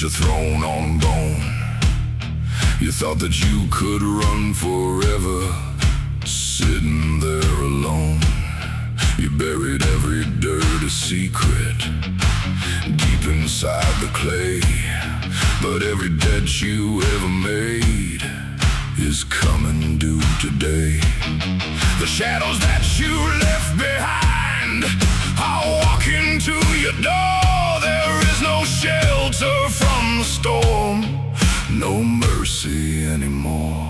your throne on bone. You thought that you could run forever, sitting there alone. You buried every dirty secret deep inside the clay, but every debt you ever made is coming due today. The shadows that you left behind are walking to your door. There is no shelter from the storm, no mercy anymore.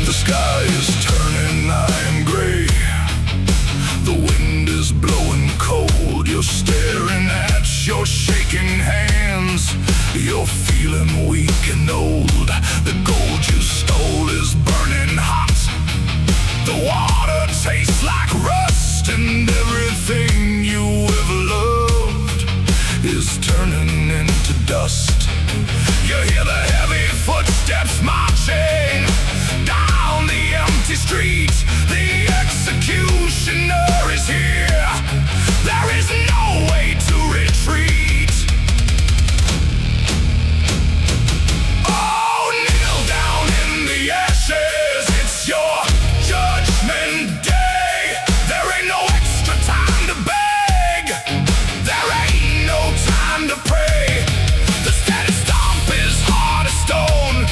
The sky is turning iron gray, the wind is blowing cold. You're staring at your shaking hands, you're feeling weak and old. The gold you stole is burning hot, the water tastes like rust, and everything you ever loved is turning into dust. You hear the heavy footsteps marching down the empty street. The executioner is here, there is no way to retreat. Oh, kneel down in the ashes, it's your judgment day. There ain't no extra time to beg, there ain't no time to pray. The static stomp is hard as stone,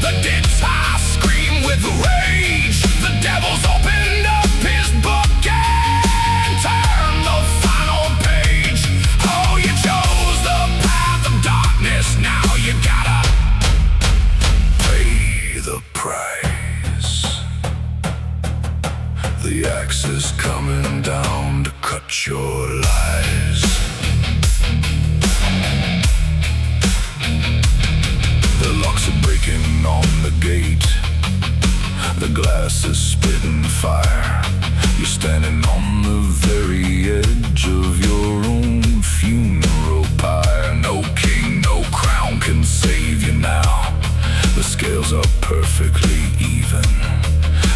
the guitar scream with rage. The devil's opened up his book and turned the final page. Oh, you chose the path of darkness, now you gotta pay the price. The axe is coming down to cut your lies. The locks are breaking on the gate, the glass is spitting fire. You're standing on the very edge of your own funeral pyre. No king, no crown can save you now. The scales are perfectly even,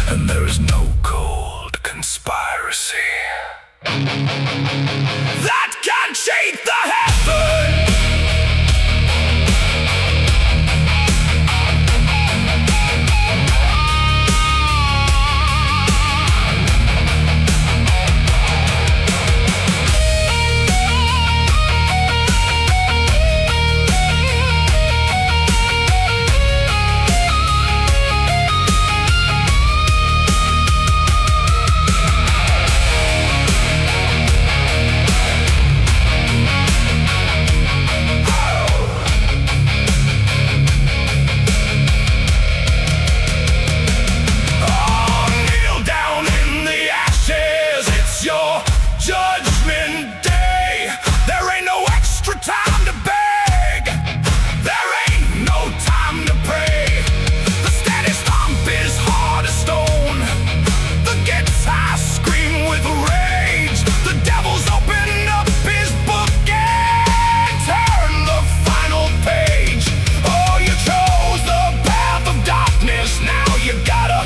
and there is no cold conspiracy that can shake the heaven. Judgment day, there ain't no extra time to beg, there ain't no time to pray. The static stomp is hard as stone, the guitar scream with rage. The devil's opened up his book and turned the final page. Oh, you chose the path of darkness, now you gotta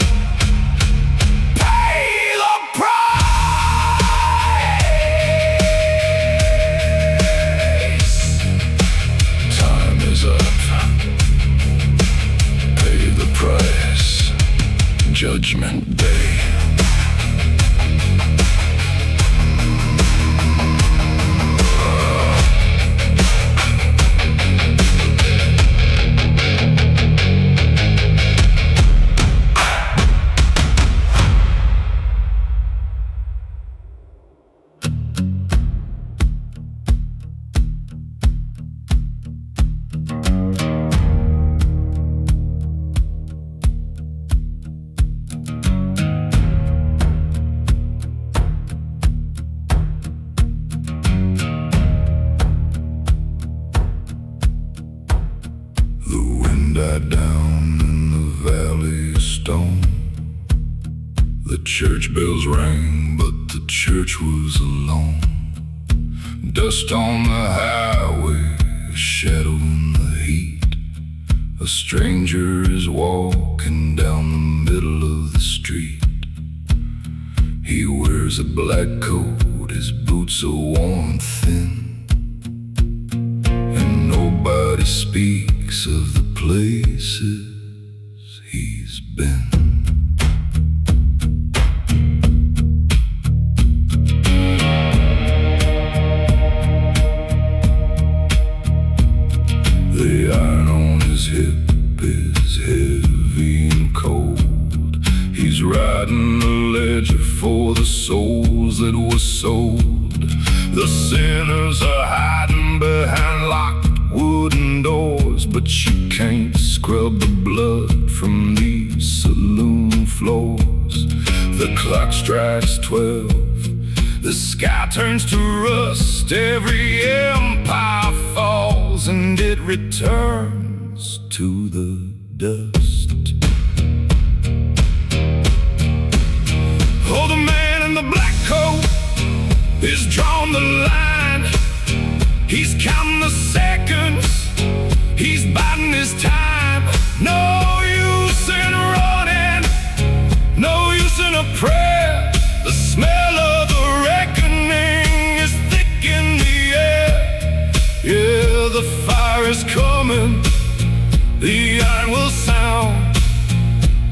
pay the price. Judgment Day. died down in the valleys. stone. The church bells rang, but the church was alone. Dust on the highway, a shadow in the heat. A stranger is walking down the middle of the street. He wears a black coat, his boots are worn thin, and nobody speaks of the places he's been. The iron on his hip is heavy and cold. He's riding the ledger for the souls that were sold. The sinners are hiding behind locked wooden doors, but you can't scrub the blood from these saloon floors. The clock strikes 12, the sky turns to rust. Every empire falls and it returns to the dust. Oh, the man in the black coat is drawn the line. He's counting the seconds, he's biding his time. No use in running, no use in a prayer. The smell of the reckoning is thick in the air. Yeah, the fire is coming, the iron will sound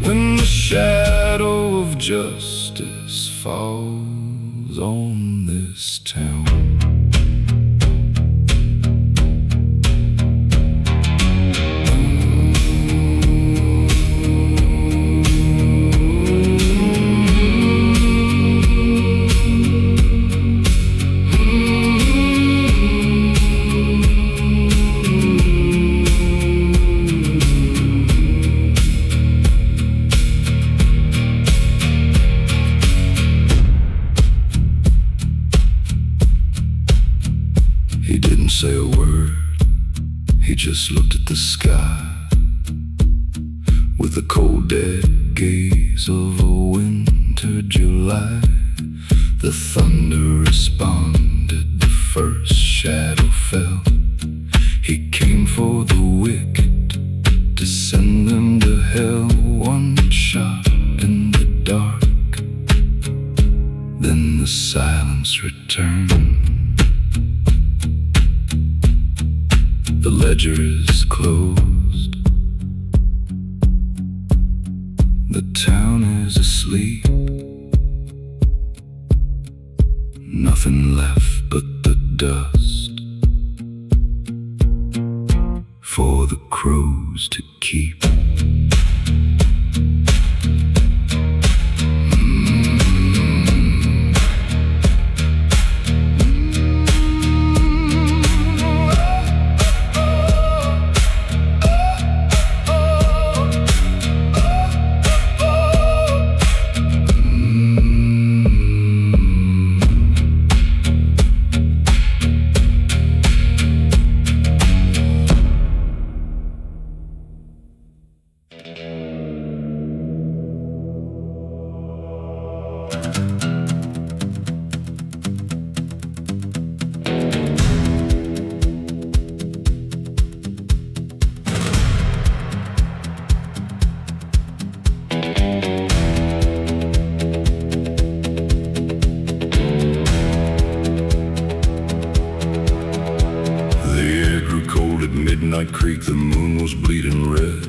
when the shadow of justice falls on this town. He didn't say a word, he just looked at the sky with the cold dead gaze of a winter July. The thunder responded, the first shadow fell. He came for the wicked, to send them to hell. One shot in the dark, then the silence returned. The ledger is closed, the town is asleep. Nothing left but the dust for the crows to keep. Midnight Creek, the moon was bleeding red.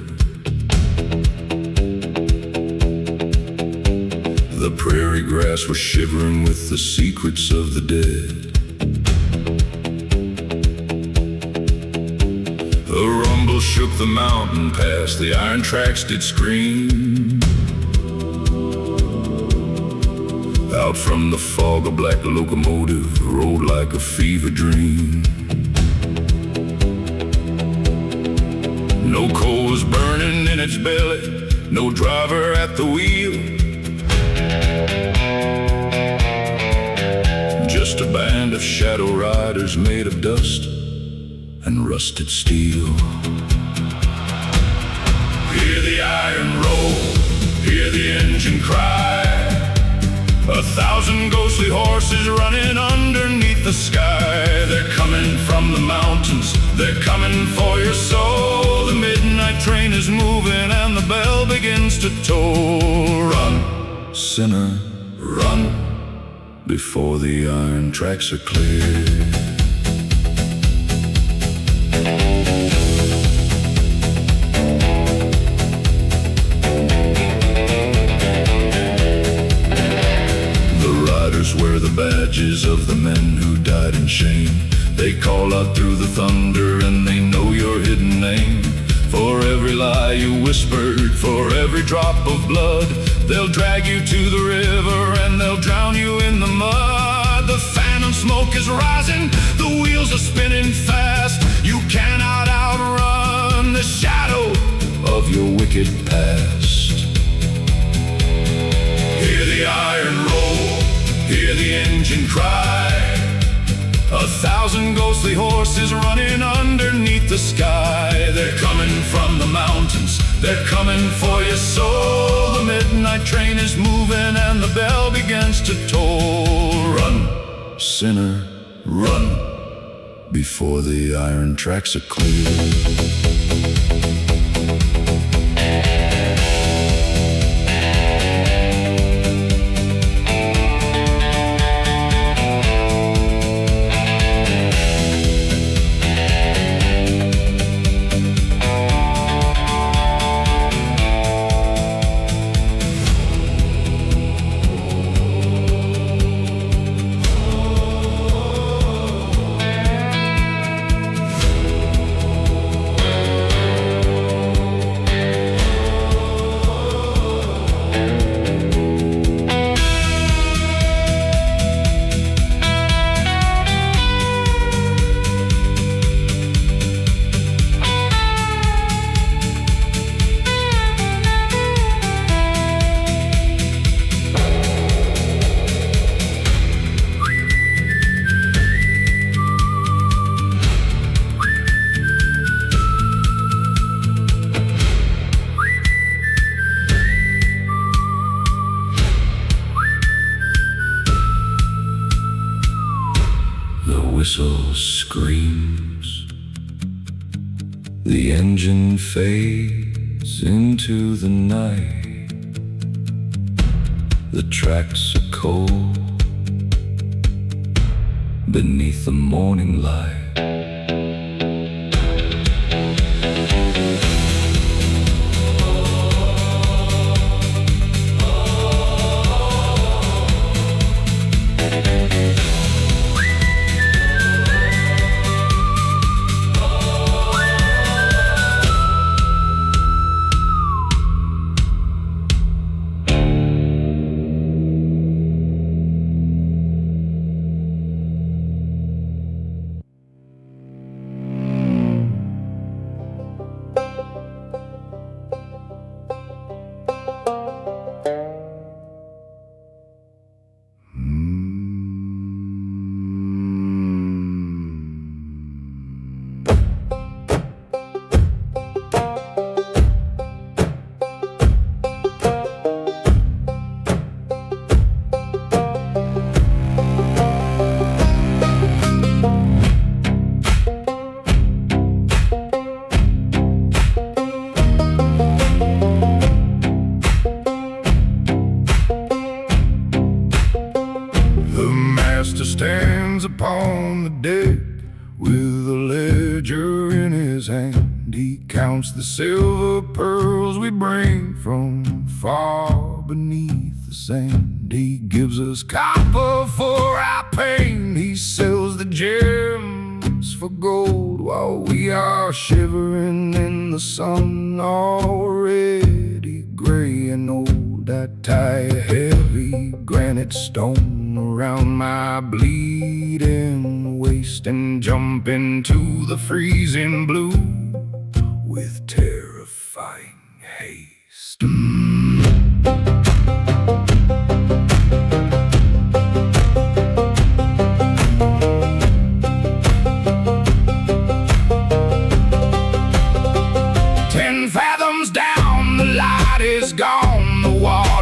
The prairie grass was shivering with the secrets of the dead. A rumble shook the mountain pass, the iron tracks did scream. Out from the fog, a black locomotive rolled like a fever dream. No coal was burning in its belly, no driver at the wheel. Just a band of shadow riders made of dust and rusted steel. Hear the iron roll, the engine cry. 1,000 ghostly horses running underneath the sky. They're coming from the mountains, they're coming for your soul. The midnight train is moving and the bell begins to toll. Run, sinner, run, before the iron tracks are clear. Wear the badges of the men who died in shame. They call out through the thunder and they know your hidden name. For every lie you whispered, for every drop of blood, they'll drag you to the river and they'll drown you in the mud. The phantom smoke is rising, the wheels are spinning fast. You cannot outrun the shadow of your wicked past. Hear the iron roll, hear the engine cry. 1,000 ghostly horses running underneath the sky. They're coming from the mountains, they're coming for your soul. The midnight train is moving and the bell begins to toll. Run, sinner, run, before the iron tracks are clear. Whistle screams, the engine fades into the night. The tracks are cold beneath the morning light. Stands upon the deck with a ledger in his hand. He counts the silver pearls we bring from far beneath the sand. He gives us copper for our pain. He sells the gems for gold while we are shivering in the sun, already gray and old. I tie a heavy granite stone around my bleeding waist and jump into the freezing blue with terrifying haste. Ten fathoms down, the light is gone, the wall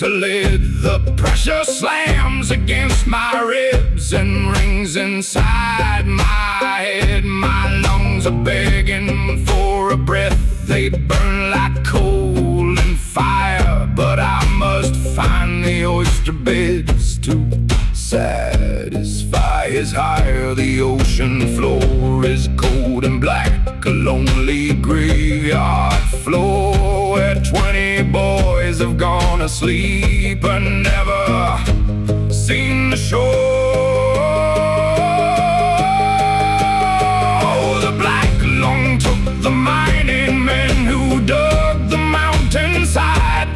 to lid. The pressure slams against my ribs and rings inside my head. My lungs are begging for a breath. They burn like coal and fire, but I must find the oyster beds to satisfy his higher. The ocean floor is cold and black, a lonely graveyard floor where 20 boys have gone to sleep and never seen the shore. Oh, the black lung took the mining men who dug the mountainside,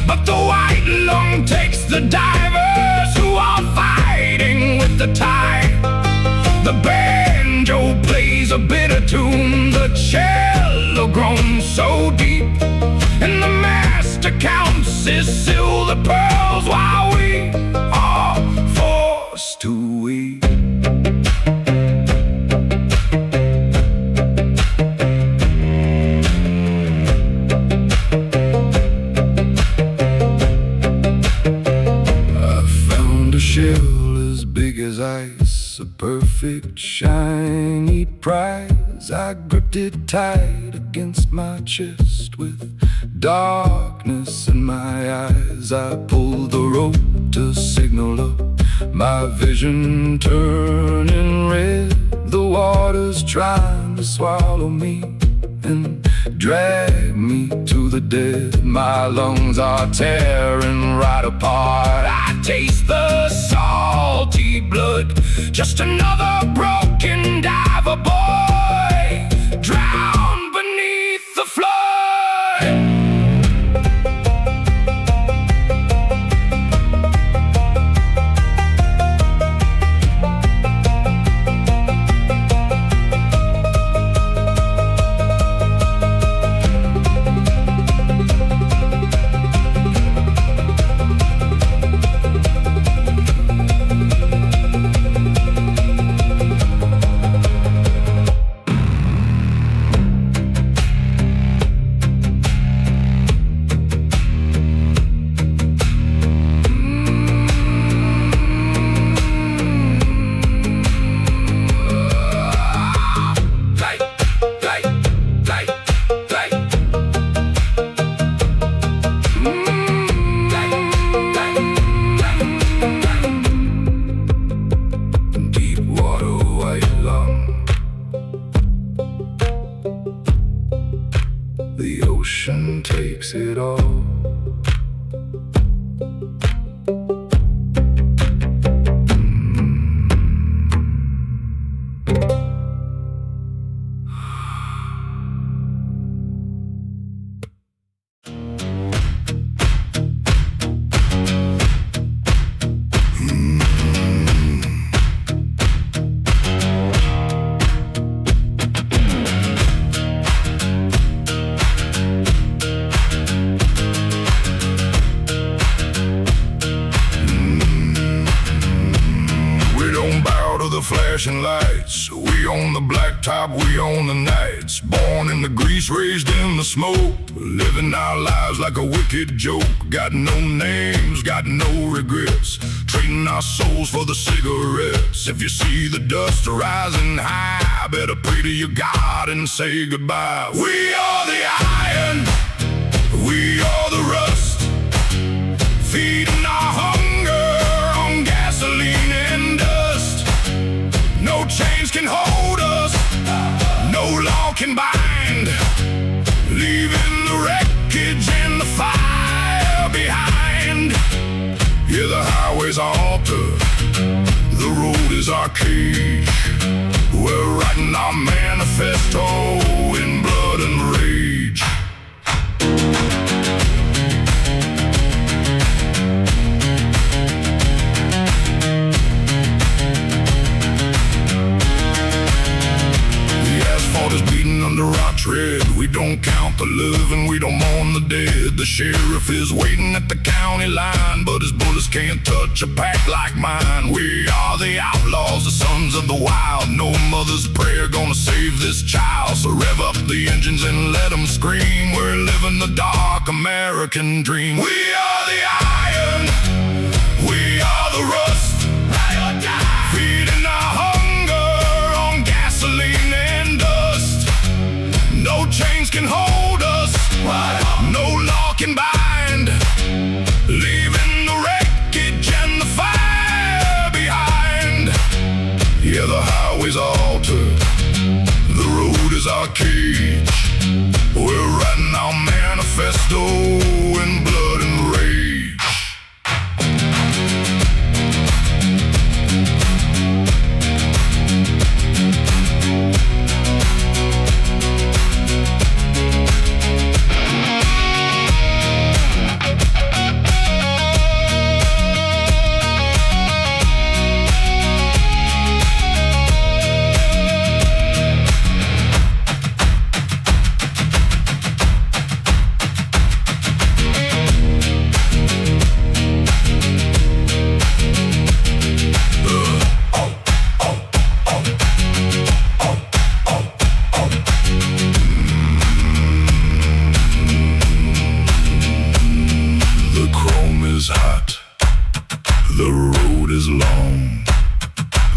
but the white lung takes the divers who are fighting with the tide. The banjo plays a bitter tune, the cello groans so deep, and the master counts his silver pearls while we are forced to weep. I found a shell as big as ice, a perfect shiny prize. I gripped it tight against my chest with darkness in my eyes. I pulled the rope to signal up, my vision turning red. The water's trying to swallow me and drag me to the dead. My lungs are tearing right apart. I taste the salty blood, just another broken diver boy, drowned beneath the flood. The ocean takes it all. The flashing lights, we own the blacktop, we own the nights. Born in the grease, raised in the smoke, living our lives like a wicked joke. Got no names, got no regrets, trading our souls for the cigarettes. If you see the dust rising high, better pray to your God and say goodbye. We are the iron, we are the rust, feeding our hunger on gasoline and dust. No chains can hold us, no law can bind, leaving the wreckage and the fire behind. Yeah, the highway's our altar, the road is our cage. We're writing our manifesto in blood and rage. Under our tread, we don't count the living, we don't mourn the dead. The sheriff is waiting at the county line, but his bullets can't touch a pack like mine. We are the outlaws, the sons of the wild. No mother's prayer gonna save this child. So rev up the engines and let them scream. We're living the dark American dream. We are the iron. Yeah, the highway's our altar, the road is our cage. We're writing our manifesto in blood and rage. Hot, the road is long.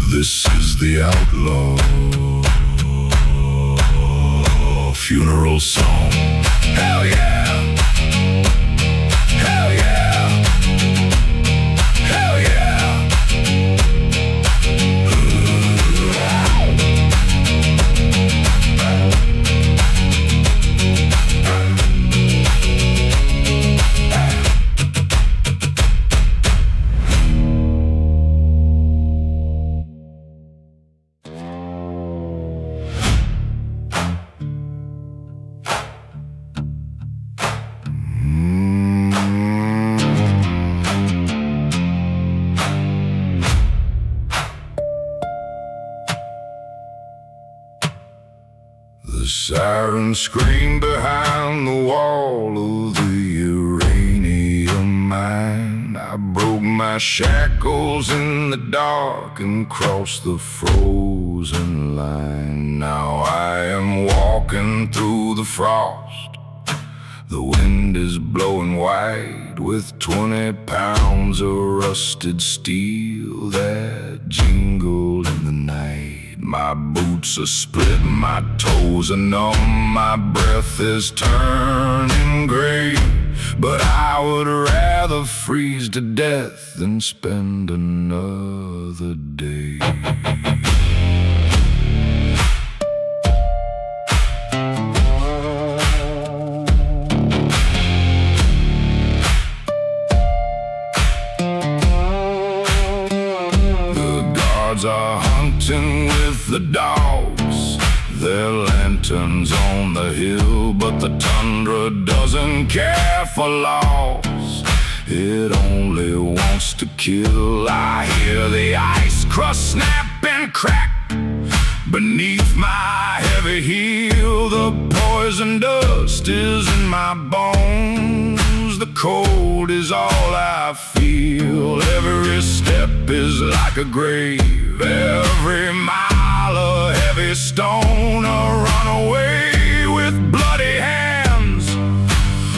This is the outlaw funeral song. Hell yeah! Hell yeah! Hell yeah! The siren scream behind the wall of the uranium mine. I broke my shackles in the dark and crossed the frozen line. Now I am walking through the frost. The wind is blowing white with 20 pounds of rusted steel that jingle in the night. My boots are split, my toes are numb, my breath is turning gray. But I would rather freeze to death than spend another day. Are hunting with the dogs, their lanterns on the hill, but the tundra doesn't care for laws. It only wants to kill. I hear the ice crust snap and crack beneath my heavy heel. The poison dust is in my bones. The cold is all I feel. Every step is like a grave. Every mile a heavy stone. A runaway with bloody hands,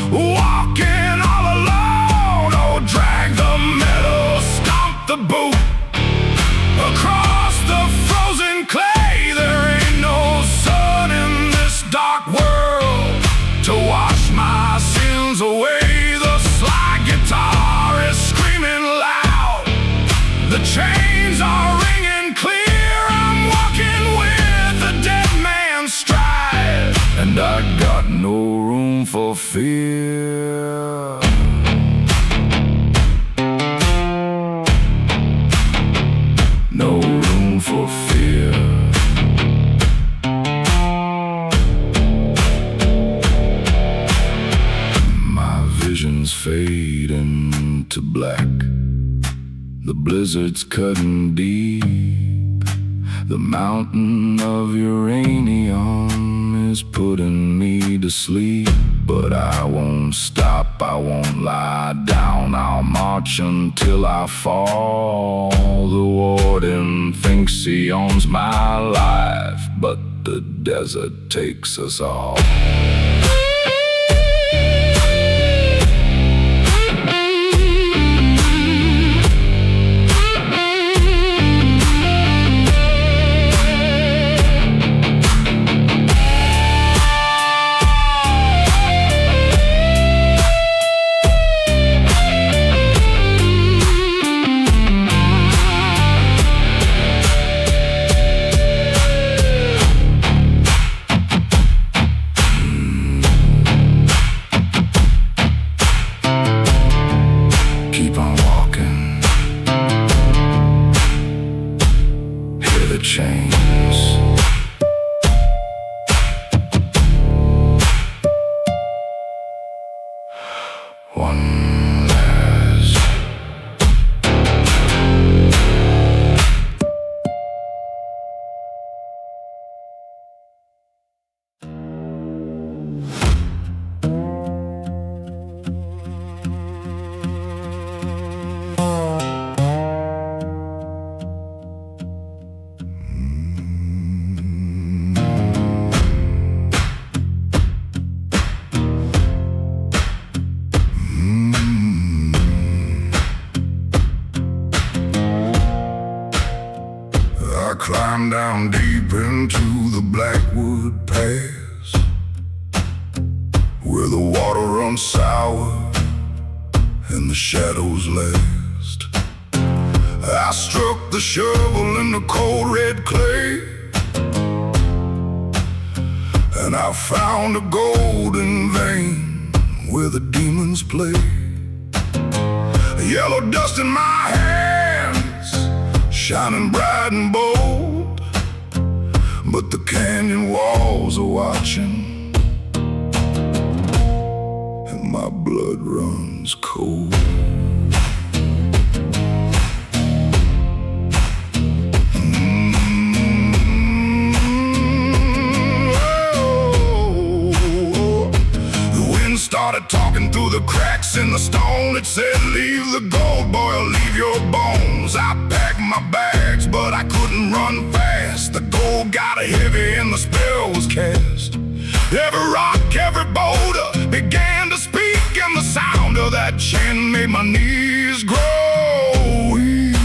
walking all alone. Oh, drag the metal, stomp the boot across the frozen clay. There ain't no sun in this dark world to wash my sins away. The slide guitar is screaming loud. The chains are ringing clear. I'm walking with the dead man's stride, and I got no room for fear. No room for fear. My visions fade into black. The blizzard's cutting deep. The mountain of uranium is putting me to sleep. But I won't stop, I won't lie down. I'll march until I fall. The warden thinks he owns my life, but the desert takes us all. heavy chains. One last I climbed down deep into the Blackwood Pass, where the water runs sour and the shadows last. I struck the shovel in the cold red clay, and I found a golden vein where the demons play. Yellow dust in my hands, shining bright and bold, but the canyon walls are watching, and my blood runs cold. The wind started talking through the cracks in the stone. It said, leave the gold, boy, or leave your bones. I packed my bags, but I couldn't run fast. The gold got heavy and the spell was cast. Every rock, every boulder began to speak, and the sound of that chant made my knees grow weak.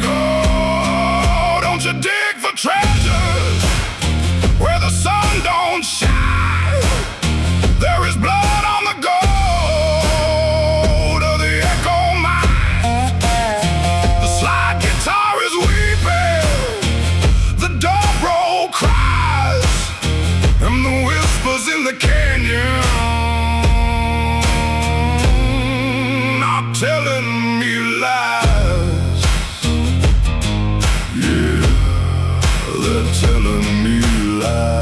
Oh, don't you dig for treasures where the sun don't shine? There is blood on the gold of the echo mine. The slide guitar is weeping, the dobro cries, and the whispers in the canyon are telling me lies. Yeah, they're telling me lies.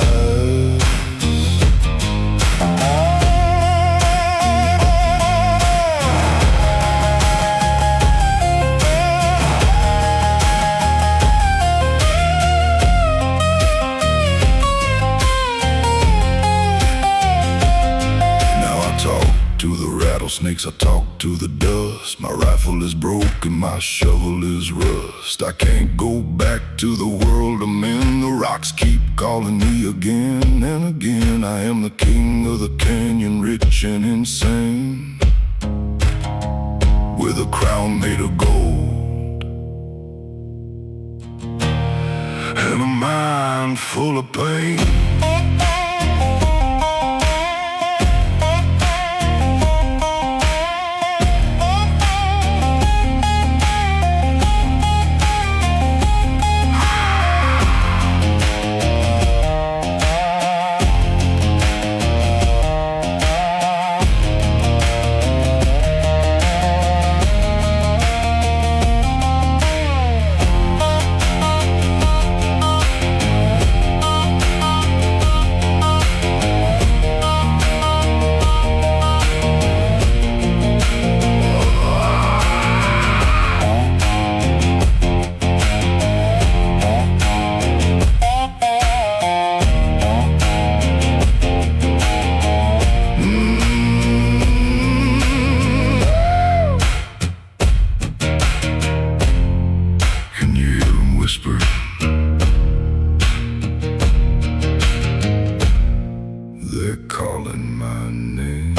To the rattlesnakes, I talk to the dust. My rifle is broken, my shovel is rust. I can't go back to the world of men. The rocks keep calling me again and again. I am the king of the canyon, rich and insane, with a crown made of gold and a mind full of pain. They're calling my name.